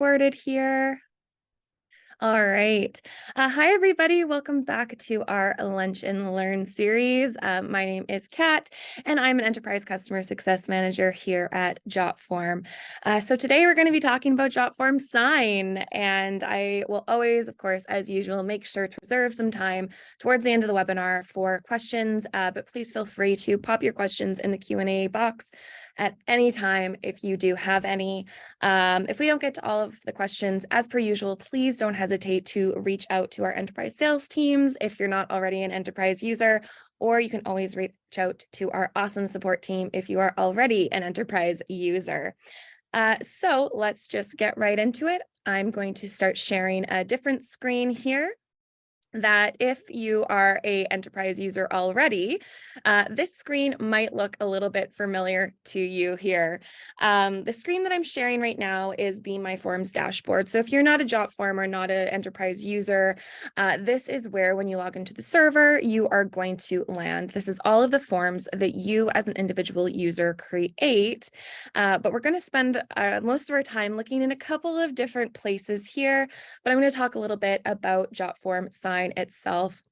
Recorded here. All right. Hi, everybody. Welcome back to our Lunch and Learn series. My name is Kat, and I'm an Enterprise Customer Success Manager here at Jotform. So today we're going to be talking about Jotform Sign, and I will always, of course, as usual, make sure to reserve some time towards the end of the webinar for questions, but please feel free to pop your questions in the Q&A box at any time if you do have any. If we don't get to all of the questions, as per usual, please don't hesitate to reach out to our enterprise sales teams if you're not already an enterprise user, or you can always reach out to our awesome support team if you are already an enterprise user. So let's just get right into it. I'm going to start sharing a different screen here. That if you are an enterprise user already, this screen might look a little bit familiar to you here. The screen that I'm sharing right now is the My Forms dashboard. So if you're not a Jotform or not an enterprise user, this is where when you log into the server, you are going to land. This is all of the forms that you as an individual user create, but we're going to spend most of our time looking in a couple of different places here, but I'm going to talk a little bit about Jotform Sign itself.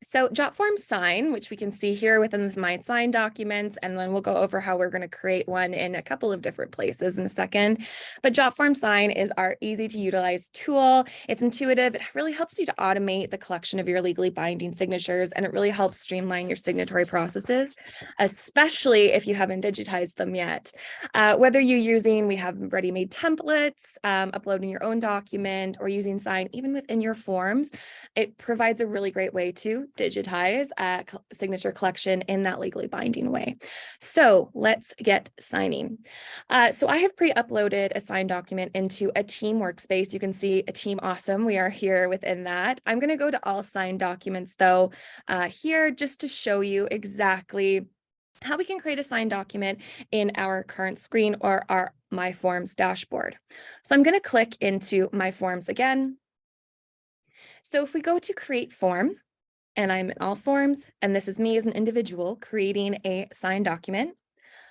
So Jotform Sign, which we can see here within the My Sign documents, and then we'll go over how we're going to create one in a couple of different places in a second. But Jotform Sign is our easy to utilize tool. It's intuitive. It really helps you to automate the collection of your legally binding signatures, and it really helps streamline your signatory processes, especially if you haven't digitized them yet. Whether you're using, we have ready-made templates, uploading your own document, or using Sign even within your forms, it provides a really great way to digitize a signature collection in that legally binding way. So let's get signing. So I have pre-uploaded a signed document into a team workspace. You can see a team awesome. We are here within that. I'm going to go to all signed documents though here just to show you exactly how we can create a signed document in our current screen or our My Forms dashboard. So I'm going to click into My Forms again. So if we go to create form, and I'm in all forms, and this is me as an individual creating a signed document.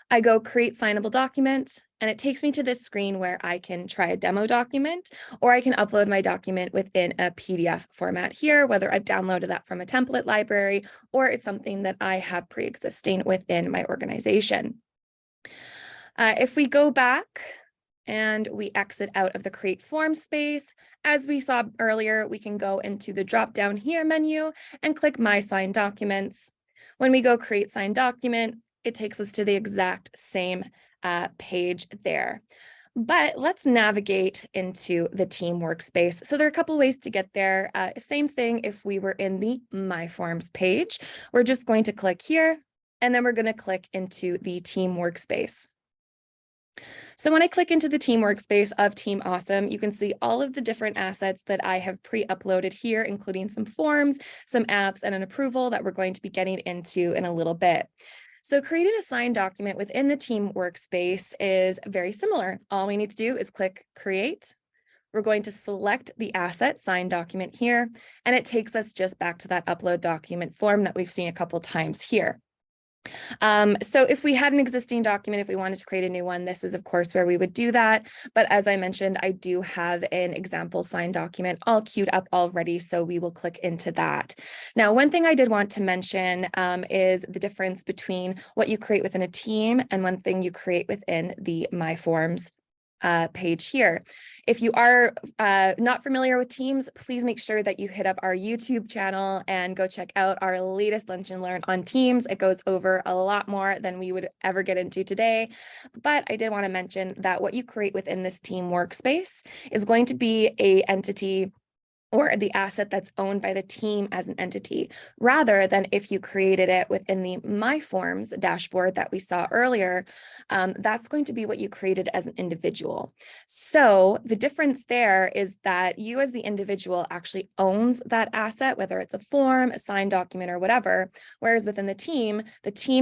I go create signable document, and it takes me to this screen where I can try a demo document, or I can upload my document within a PDF format here, whether I've downloaded that from a template library, or it's something that I have pre-existing within my organization. If we go back, and we exit out of the create form space. As we saw earlier, we can go into the drop down here menu and click my signed documents. When we go create signed document, it takes us to the exact same page there. But let's navigate into the team workspace. So there are a couple ways to get there. Same thing if we were in the My Forms page. We're just going to click here, and then we're going to click into the team workspace. So when I click into the team workspace of Team Awesome, you can see all of the different assets that I have pre-uploaded here, including some forms, some apps, and an approval that we're going to be getting into in a little bit. So creating a signed document within the team workspace is very similar. All we need to do is click Create. We're going to select the asset signed document here, and it takes us just back to that upload document form that we've seen a couple times here. So if we had an existing document, if we wanted to create a new one, this is of course where we would do that. But as I mentioned, I do have an example signed document all queued up already, so we will click into that. Now, one thing I did want to mention is the difference between what you create within a team and one thing you create within the My Forms page here. If you are not familiar with Teams, please make sure that you hit up our YouTube channel and go check out our latest Lunch and Learn on Teams. It goes over a lot more than we would ever get into today. But I did want to mention that what you create within this team workspace is going to be an entity or the asset that's owned by the team as an entity, rather than if you created it within the My Forms dashboard that we saw earlier, that's going to be what you created as an individual. So the difference there is that you as the individual actually owns that asset, whether it's a form, a signed document, or whatever, whereas within the team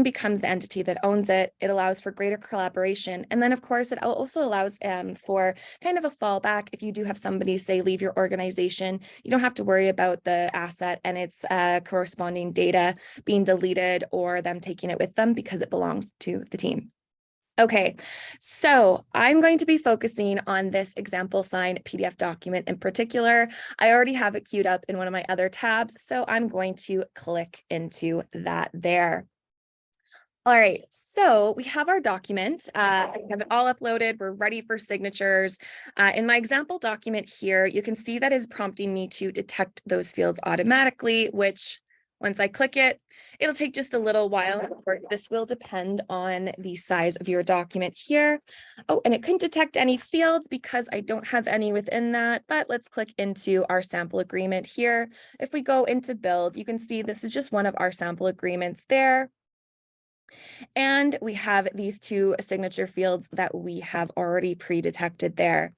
becomes the entity that owns it. It allows for greater collaboration. And then of course, it also allows for kind of a fallback if you do have somebody say leave your organization. You don't have to worry about the asset and its corresponding data being deleted or them taking it with them because it belongs to the team. Okay, so I'm going to be focusing on this example sign PDF document in particular. I already have it queued up in one of my other tabs, so I'm going to click into that there. All right, so we have our document. I have it all uploaded. We're ready for signatures. In my example document here, you can see that is prompting me to detect those fields automatically, which once I click it, it'll take just a little while. This will depend on the size of your document here. Oh, and it couldn't detect any fields because I don't have any within that, but let's click into our sample agreement here. If we go into build, you can see this is just one of our sample agreements there. And we have these two signature fields that we have already pre-detected there.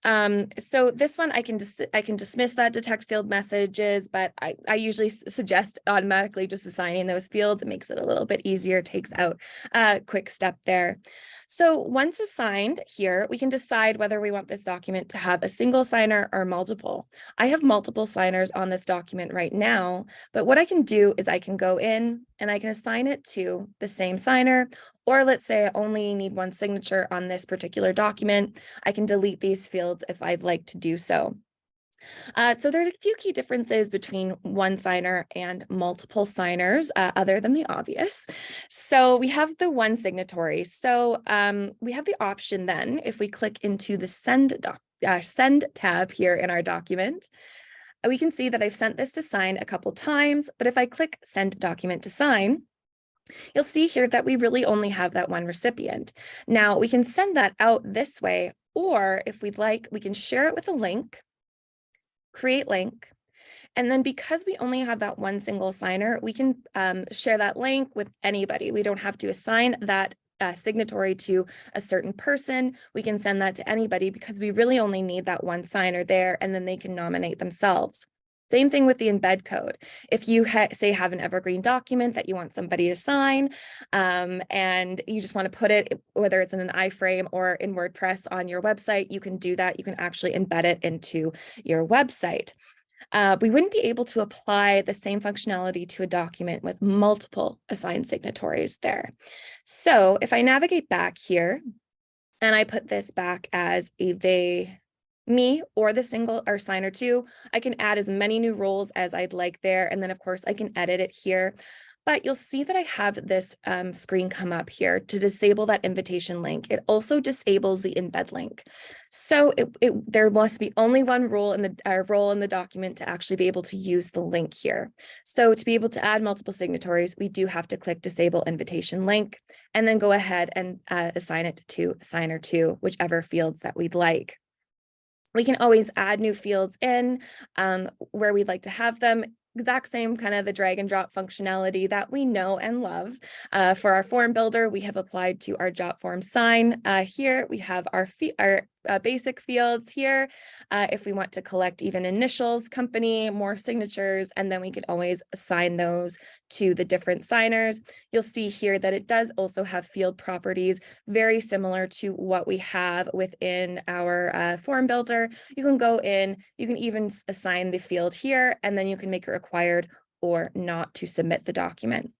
So this one I can dismiss that detect field messages, but I usually suggest automatically just assigning those fields. It makes it a little bit easier, takes out a quick step there. So once assigned here, we can decide whether we want this document to have a single signer or multiple. I have multiple signers on this document right now, but what I can do is I can go in and I can assign it to the same signer, or let's say I only need one signature on this particular document. I can delete these fields if I'd like to do so. So there's a few key differences between one signer and multiple signers, other than the obvious. So we have the one signatory. So we have the option then, if we click into the send tab here in our document, we can see that I've sent this to sign a couple times, but if I click send document to sign, you'll see here that we really only have that one recipient. Now we can send that out this way, or if we'd like, we can share it with a link, create link, and then because we only have that one single signer, we can share that link with anybody. We don't have to assign that signatory to a certain person. We can send that to anybody because we really only need that one signer there, and then they can nominate themselves. Same thing with the embed code. If you say have an evergreen document that you want somebody to sign, and you just want to put it, whether it's in an iframe or in WordPress on your website, you can do that. You can actually embed it into your website. We wouldn't be able to apply the same functionality to a document with multiple assigned signatories there. So if I navigate back here and I put this back as a they, me, or the single or signer two, I can add as many new roles as I'd like there. And then of course I can edit it here. But you'll see that I have this screen come up here to disable that invitation link. It also disables the embed link. So there must be only one role in the document to actually be able to use the link here. So to be able to add multiple signatories, we do have to click disable invitation link and then go ahead and assign it to signer two, whichever fields that we'd like. We can always add new fields in where we'd like to have them. Exact same kind of the drag and drop functionality that we know and love. For our form builder, we have applied to our Jotform sign. Here we have our basic fields here. If we want to collect even initials, company, more signatures, and then we can always assign those to the different signers. You'll see here that it does also have field properties very similar to what we have within our form builder. You can go in, you can even assign the field here, and then you can make it required or not to submit the document.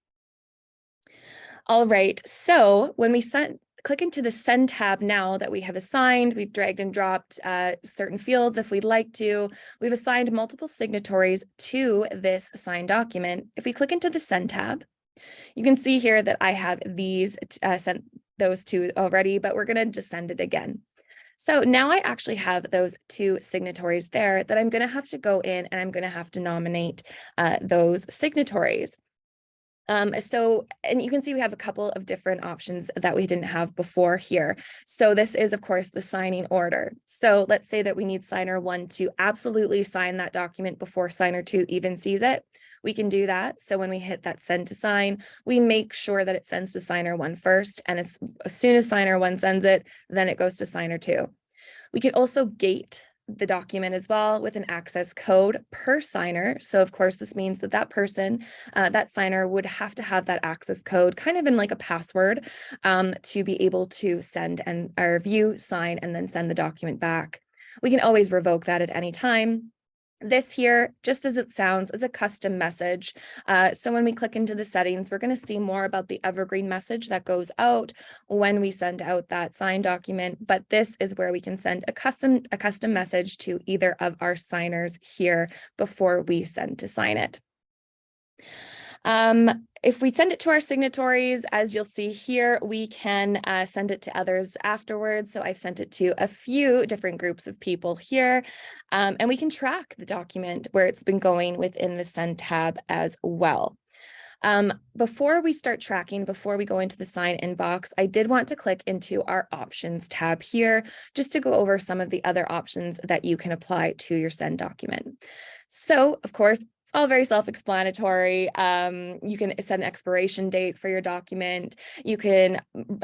All right, so when we click into the send tab now that we have assigned, we've dragged and dropped certain fields if we'd like to. We've assigned multiple signatories to this assigned document. If we click into the send tab, you can see here that I have these sent those two already, but we're going to just send it again. So now I actually have those two signatories there that I'm going to have to go in and I'm going to have to nominate those signatories. And you can see we have a couple of different options that we didn't have before here. So this is, of course, the signing order. So let's say that we need signer one to absolutely sign that document before signer two even sees it. We can do that. So when we hit that send to sign, we make sure that it sends to signer one first. And as soon as signer one sends it, then it goes to signer two. We can also gate the document as well with an access code per signer. So of course, this means that that person, that signer would have to have that access code kind of in like a password to be able to send and view, sign, and then send the document back. We can always revoke that at any time. This here, just as it sounds, is a custom message. So when we click into the settings, we're going to see more about the evergreen message that goes out when we send out that signed document. But this is where we can send a custom message to either of our signers here before we send to sign it. If we send it to our signatories, as you'll see here, we can send it to others afterwards. So I've sent it to a few different groups of people here, and we can track the document where it's been going within the Send tab as well. Before we start tracking, before we go into the Sign Inbox, I did want to click into our Options tab here, just to go over some of the other options that you can apply to your Send document. So, of course, it's all very self-explanatory. You can set an expiration date for your document. You can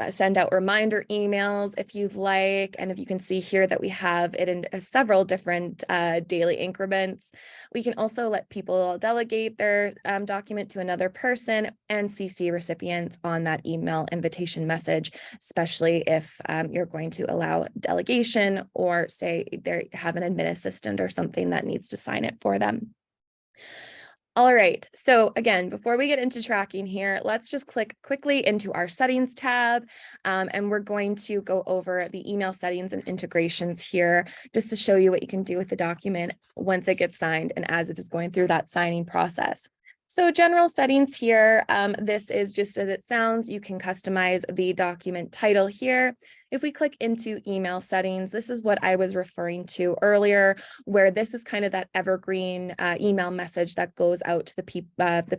send out reminder emails if you'd like. And if you can see here that we have it in several different daily increments. We can also let people delegate their document to another person and CC recipients on that email invitation message, especially if you're going to allow delegation or say they have an admin assistant or something that needs to sign it for them. All right, so again, before we get into tracking here, let's just click quickly into our settings tab, and we're going to go over the email settings and integrations here, just to show you what you can do with the document once it gets signed and as it is going through that signing process. So general settings here, this is just as it sounds. You can customize the document title here. If we click into email settings, this is what I was referring to earlier, where this is kind of that evergreen email message that goes out to the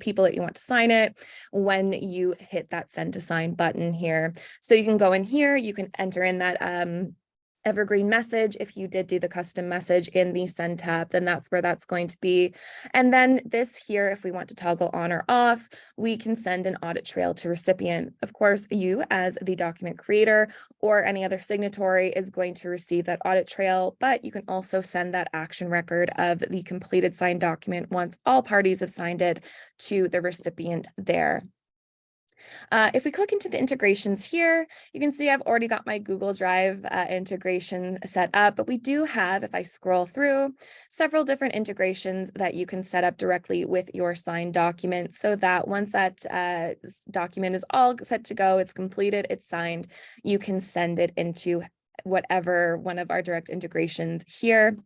people that you want to sign it when you hit that send to sign button here. So you can go in here, you can enter in that evergreen message. If you did do the custom message in the Send tab, then that's where that's going to be. And then this here, if we want to toggle on or off, we can send an audit trail to recipient. Of course, you as the document creator or any other signatory is going to receive that audit trail, but you can also send that action record of the completed signed document once all parties have signed it to the recipient there. If we click into the integrations here, you can see I've already got my Google Drive integration set up, but we do have, if I scroll through, several different integrations that you can set up directly with your signed document so that once that document is all set to go, it's completed, it's signed, you can send it into whatever one of our direct integrations here.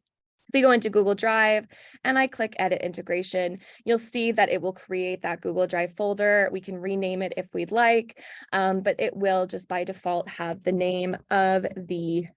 If we go into Google Drive and I click Edit Integration, you'll see that it will create that Google Drive folder. We can rename it if we'd like, but it will just by default have the name of the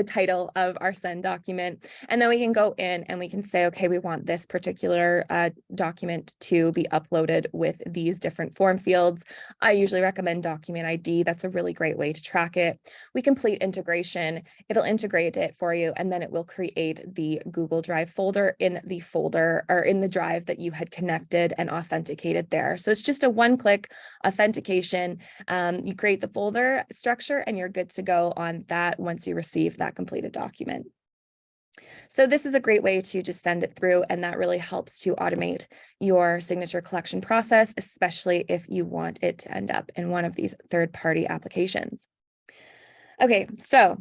title of our send document. And then we can go in and we can say, okay, we want this particular document to be uploaded with these different form fields. I usually recommend document ID. That's a really great way to track it. We complete integration. It'll integrate it for you, and then it will create the Google Drive folder in the folder or in the drive that you had connected and authenticated there. So it's just a one-click authentication. You create the folder structure and you're good to go on that once you receive that completed document. So this is a great way to just send it through, and that really helps to automate your signature collection process, especially if you want it to end up in one of these third-party applications. Okay, so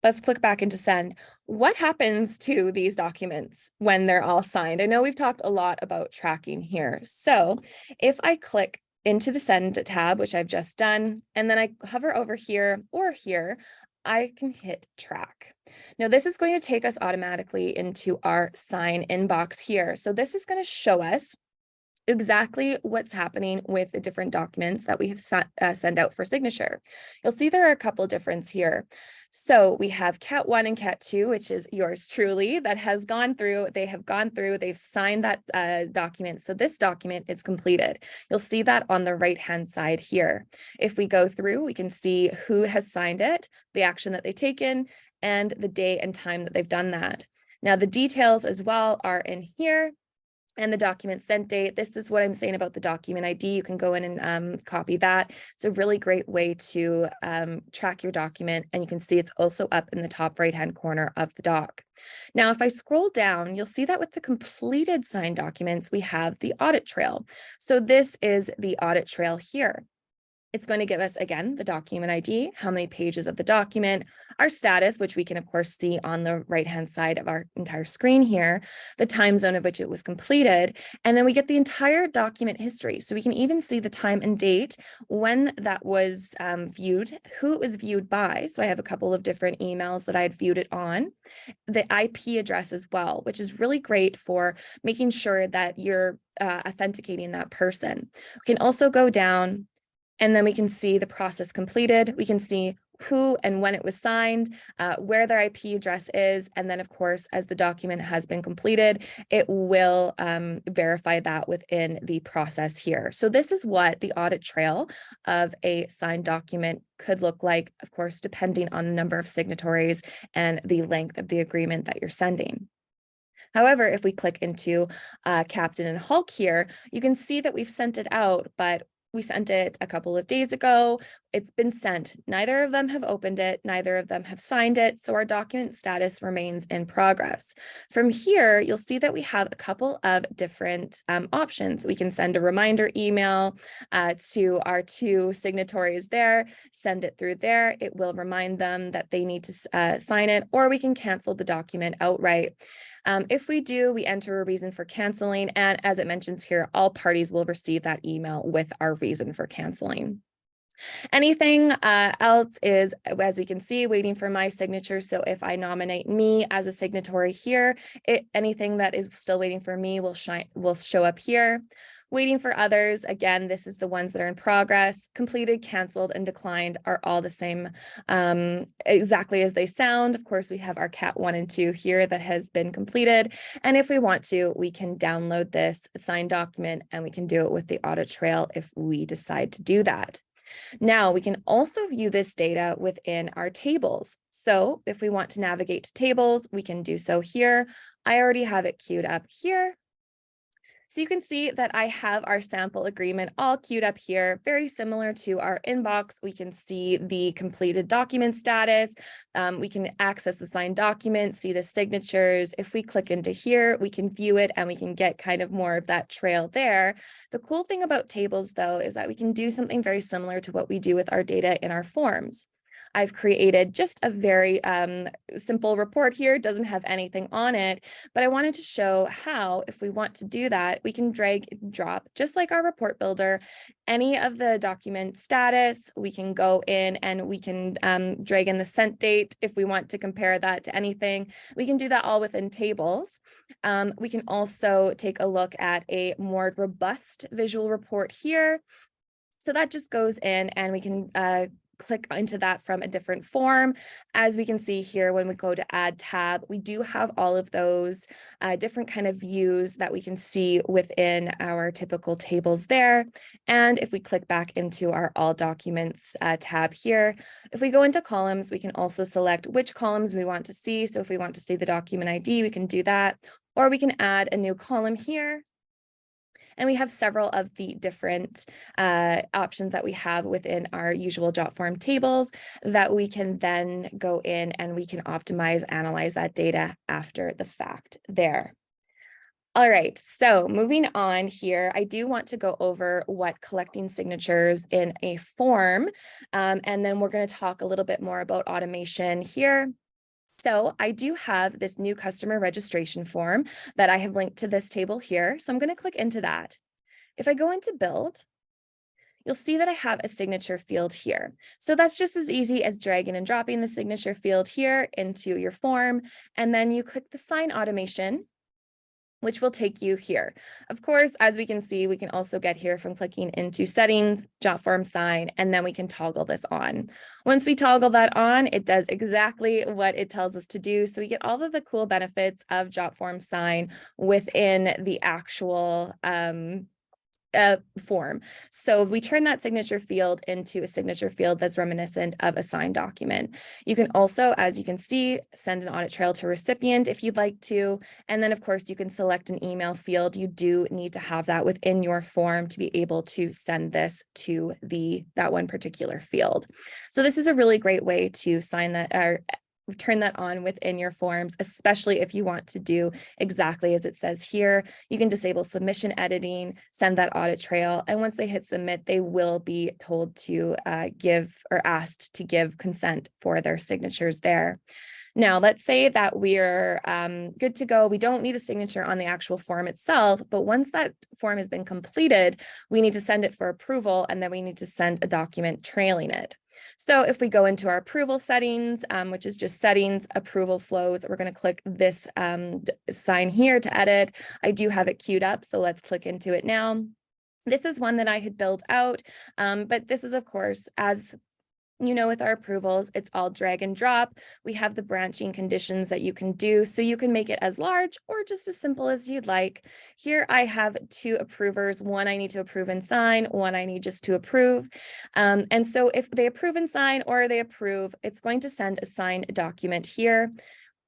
let's click back into send. What happens to these documents when they're all signed? I know we've talked a lot about tracking here. So if I click into the send tab, which I've just done, and then I hover over here or here, I can hit track. Now this is going to take us automatically into our sign inbox here. So this is going to show us exactly what's happening with the different documents that we have sent out for signature. You'll see there are a couple difference here. So we have Cat 1 and Cat 2, which is yours truly, that has gone through, they've signed that document. So this document is completed. You'll see that on the right-hand side here. If we go through, we can see who has signed it, the action that they've taken, and the day and time that they've done that. Now the details as well are in here, and the document sent date. This is what I'm saying about the document ID. You can go in and copy that. It's a really great way to track your document, and you can see it's also up in the top right-hand corner of the doc. Now, if I scroll down, you'll see that with the completed signed documents, we have the audit trail. So this is the audit trail here. It's going to give us, again, the document ID, how many pages of the document, our status, which we can, of course, see on the right-hand side of our entire screen here, the time zone of which it was completed, and then we get the entire document history. So we can even see the time and date when that was viewed, who it was viewed by. So I have a couple of different emails that I had viewed it on, the IP address as well, which is really great for making sure that you're authenticating that person. We can also go down and then we can see the process completed. We can see who and when it was signed, where their IP address is. And then, of course, as the document has been completed, it will verify that within the process here. So this is what the audit trail of a signed document could look like, of course, depending on the number of signatories and the length of the agreement that you're sending. However, if we click into Captain and Hulk here, you can see that we've sent it out, but we sent it a couple of days ago. It's been sent. Neither of them have opened it. Neither of them have signed it. So our document status remains in progress. From here, you'll see that we have a couple of different options. We can send a reminder email to our two signatories there, send it through there. It will remind them that they need to sign it, or we can cancel the document outright. If we do, we enter a reason for canceling, and as it mentions here, all parties will receive that email with our reason for canceling. Anything else is, as we can see, waiting for my signature. So if I nominate me as a signatory here, anything that is still waiting for me will show up here. Waiting for others, again, this is the ones that are in progress. Completed, canceled, and declined are all the same, exactly as they sound. Of course, we have our Cat 1 and 2 here that has been completed. And if we want to, we can download this signed document and we can do it with the audit trail if we decide to do that. Now we can also view this data within our tables. So if we want to navigate to tables, we can do so here. I already have it queued up here. So you can see that I have our sample agreement all queued up here, very similar to our inbox. We can see the completed document status. We can access the signed document, see the signatures. If we click into here, we can view it and we can get kind of more of that trail there. The cool thing about tables, though, is that we can do something very similar to what we do with our data in our forms. I've created just a very simple report here. It doesn't have anything on it, but I wanted to show how, if we want to do that, we can drag and drop, just like our report builder, any of the document status. We can go in and we can drag in the sent date if we want to compare that to anything. We can do that all within tables. We can also take a look at a more robust visual report here. So that just goes in and we can click into that from a different form. As we can see here, when we go to add tab, we do have all of those different kind of views that we can see within our typical tables there. And if we click back into our all documents tab here, if we go into columns, we can also select which columns we want to see. So if we want to see the document ID, we can do that, or we can add a new column here. And we have several of the different options that we have within our usual Jotform tables that we can then go in and we can optimize, analyze that data after the fact there. All right, so moving on here, I do want to go over what collecting signatures in a form, and then we're going to talk a little bit more about automation here. So I do have this new customer registration form that I have linked to this table here. So I'm going to click into that. If I go into build, you'll see that I have a signature field here. So that's just as easy as dragging and dropping the signature field here into your form. And then you click the sign automation, which will take you here. Of course, as we can see, we can also get here from clicking into settings, Jotform Sign, and then we can toggle this on. Once we toggle that on, it does exactly what it tells us to do. So we get all of the cool benefits of Jotform Sign within the actual form. So we turn that signature field into a signature field that's reminiscent of a signed document. You can also, as you can see, send an audit trail to recipient if you'd like to. And then of course you can select an email field. You do need to have that within your form to be able to send this to that one particular field. So this is a really great way to sign that or turn that on within your forms, especially if you want to do exactly as it says here. You can disable submission editing, send that audit trail, and once they hit submit, they will be told to give or asked to give consent for their signatures there. Now, let's say that we're good to go. We don't need a signature on the actual form itself, but once that form has been completed, we need to send it for approval, and then we need to send a document trailing it. So if we go into our approval settings, which is just settings, approval flows, we're going to click this sign here to edit. I do have it queued up, so let's click into it now. This is one that I had built out, but this is, of course, as you know, with our approvals, it's all drag and drop. We have the branching conditions that you can do, so you can make it as large or just as simple as you'd like. Here I have 2 approvers. One I need to approve and sign, one I need just to approve. And so if they approve and sign or they approve, it's going to send a signed document here.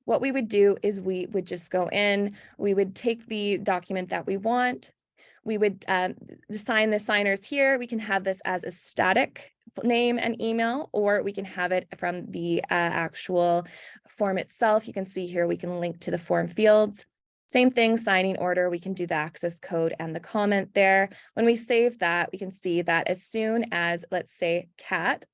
What we would do is we would just go in, we would take the document that we want, we would assign the signers here. We can have this as a static name and email, or we can have it from the actual form itself. You can see here, we can link to the form fields. Same thing, signing order, we can do the access code and the comment there. When we save that, we can see that as soon as, let's say, Kat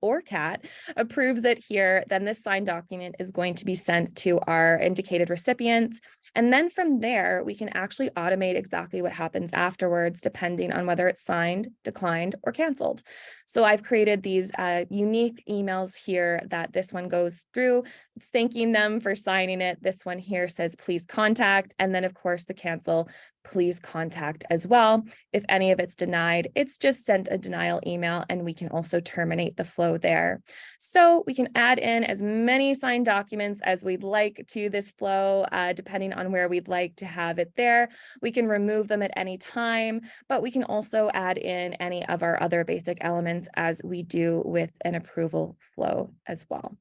approves it here, then this signed document is going to be sent to our indicated recipients. And then from there, we can actually automate exactly what happens afterwards, depending on whether it's signed, declined, or canceled. So I've created these unique emails here that this one goes through. It's thanking them for signing it. This one here says, please contact. And then, of course, the cancel, please contact as well. If any of it's denied, it's just sent a denial email, and we can also terminate the flow there. So we can add in as many signed documents as we'd like to this flow, depending on where we'd like to have it there. We can remove them at any time, but we can also add in any of our other basic elements as we do with an approval flow as well.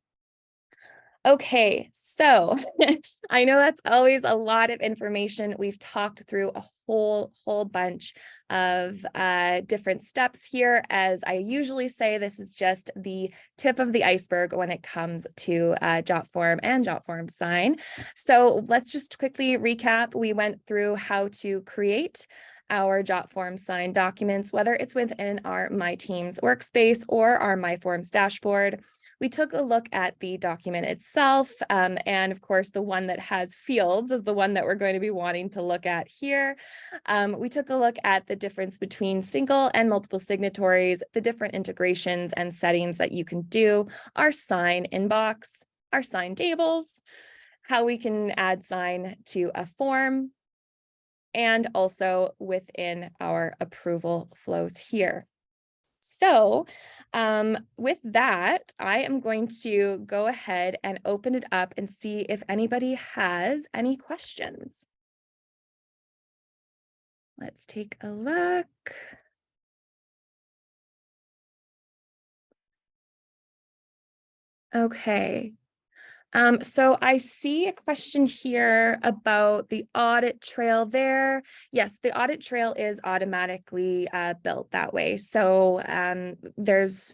Okay, so I know that's always a lot of information. We've talked through a whole bunch of different steps here. As I usually say, this is just the tip of the iceberg when it comes to Jotform and Jotform Sign. So let's just quickly recap. We went through how to create our Jotform Sign documents, whether it's within our My Teams workspace or our My Forms dashboard. We took a look at the document itself, and of course, the one that has fields is the one that we're going to be wanting to look at here. We took a look at the difference between single and multiple signatories, the different integrations and settings that you can do, our sign inbox, our sign tables, how we can add sign to a form, and also within our approval flows here. So with that, I am going to go ahead and open it up and see if anybody has any questions. Let's take a look. Okay. So I see a question here about the audit trail there. Yes, the audit trail is automatically built that way. So there's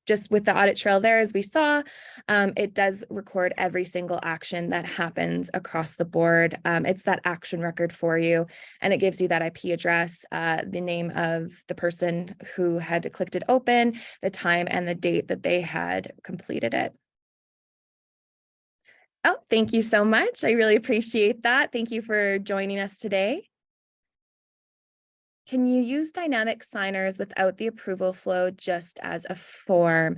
just with the audit trail there, as we saw, it does record every single action that happens across the board. It's that action record for you, and it gives you that IP address, the name of the person who had clicked it open, the time and the date that they had completed it. Oh, thank you so much. I really appreciate that. Thank you for joining us today. Can you use dynamic signers without the approval flow just as a form?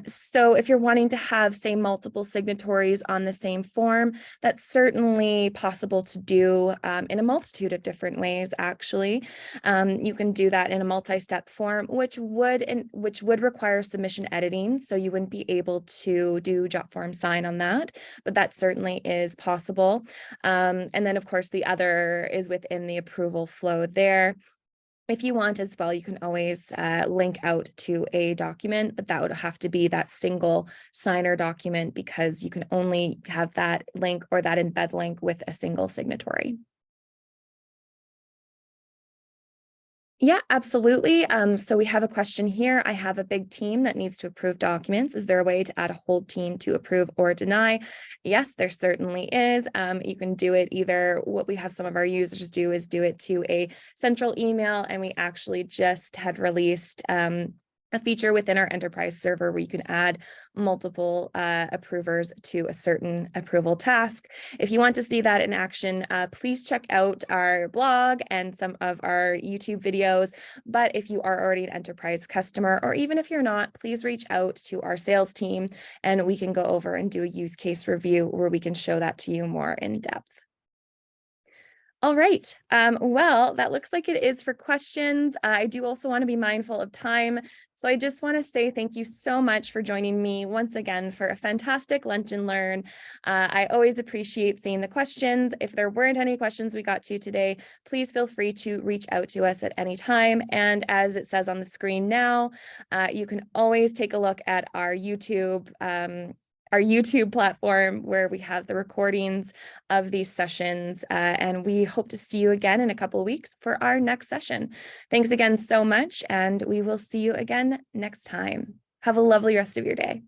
So if you're wanting to have, say, multiple signatories on the same form, that's certainly possible to do in a multitude of different ways, actually. You can do that in a multi-step form, which would require submission editing, so you wouldn't be able to do Jotform Sign on that, but that certainly is possible. And then, of course, the other is within the approval flow there. If you want as well, you can always link out to a document, but that would have to be that single signer document because you can only have that link or that embed link with a single signatory. Yeah, absolutely. So we have a question here. I have a big team that needs to approve documents. Is there a way to add a whole team to approve or deny? Yes, there certainly is. You can do it either. What we have some of our users do is do it to a central email, and we actually just had released a feature within our enterprise server where you can add multiple approvers to a certain approval task. If you want to see that in action, please check out our blog and some of our YouTube videos. But if you are already an enterprise customer, or even if you're not, please reach out to our sales team and we can go over and do a use case review where we can show that to you more in depth. All right. Well, that looks like it is for questions. I do also want to be mindful of time. So I just want to say thank you so much for joining me once again for a fantastic Lunch and Learn. I always appreciate seeing the questions. If there weren't any questions we got to today, please feel free to reach out to us at any time. And as it says on the screen now, you can always take a look at our YouTube platform where we have the recordings of these sessions. And we hope to see you again in a couple of weeks for our next session. Thanks again so much, and we will see you again next time. Have a lovely rest of your day.